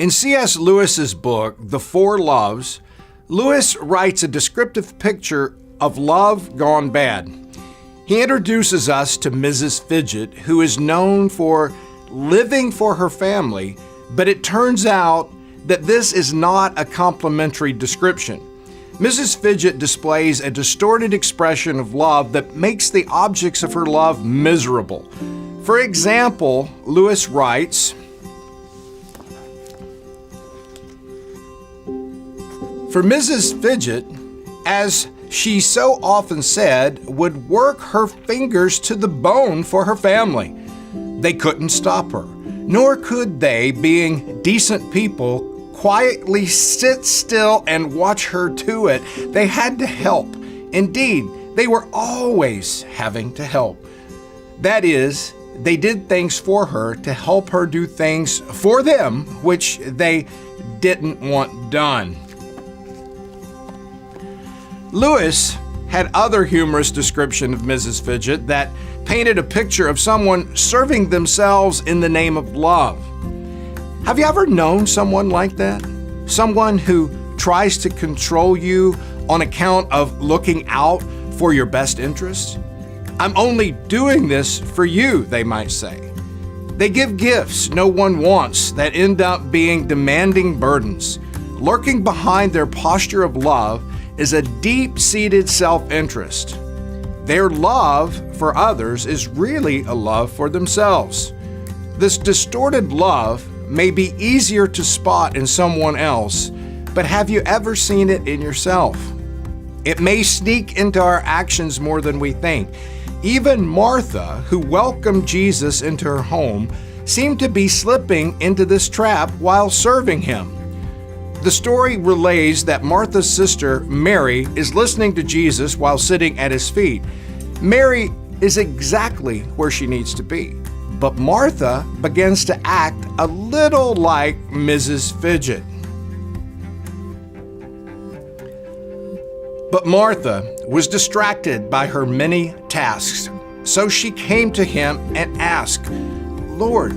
In C.S. Lewis's book, The Four Loves, Lewis writes a descriptive picture of love gone bad. He introduces us to Mrs. Fidget, who is known for living for her family, but it turns out that this is not a complimentary description. Mrs. Fidget displays a distorted expression of love that makes the objects of her love miserable. For example, Lewis writes, "For Mrs. Fidget, as she so often said, would work her fingers to the bone for her family. They couldn't stop her, nor could they, being decent people, quietly sit still and watch her to it. They had to help. Indeed, they were always having to help. That is, they did things for her to help her do things for them which they didn't want done." Lewis had other humorous description of Mrs. Fidget that painted a picture of someone serving themselves in the name of love. Have you ever known someone like that? Someone who tries to control you on account of looking out for your best interests? "I'm only doing this for you," they might say. They give gifts no one wants that end up being demanding burdens. Lurking behind their posture of love is a deep-seated self-interest. Their love for others is really a love for themselves. This distorted love may be easier to spot in someone else, but have you ever seen it in yourself? It may sneak into our actions more than we think. Even Martha, who welcomed Jesus into her home, seemed to be slipping into this trap while serving him. The story relays that Martha's sister, Mary, is listening to Jesus while sitting at his feet. Mary is exactly where she needs to be, but Martha begins to act a little like Mrs. Fidget. But Martha was distracted by her many tasks, so she came to him and asked, "Lord,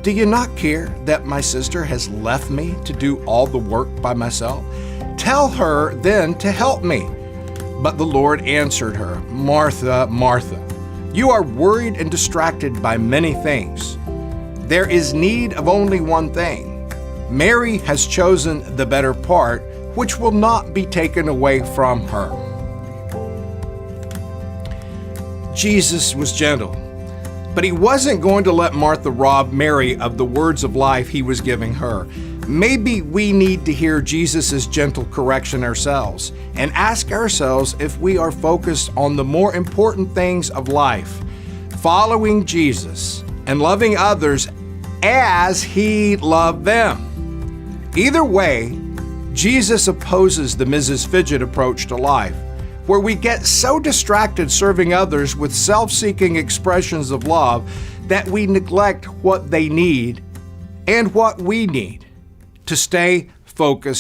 do you not care that my sister has left me to do all the work by myself? Tell her then to help me." But the Lord answered her, "Martha, Martha, you are worried and distracted by many things. There is need of only one thing. Mary has chosen the better part, which will not be taken away from her." Jesus was gentle, but he wasn't going to let Martha rob Mary of the words of life he was giving her. Maybe we need to hear Jesus' gentle correction ourselves and ask ourselves if we are focused on the more important things of life, following Jesus and loving others as he loved them. Either way, Jesus opposes the Mrs. Fidget approach to life, where we get so distracted serving others with self-seeking expressions of love that we neglect what they need and what we need to stay focused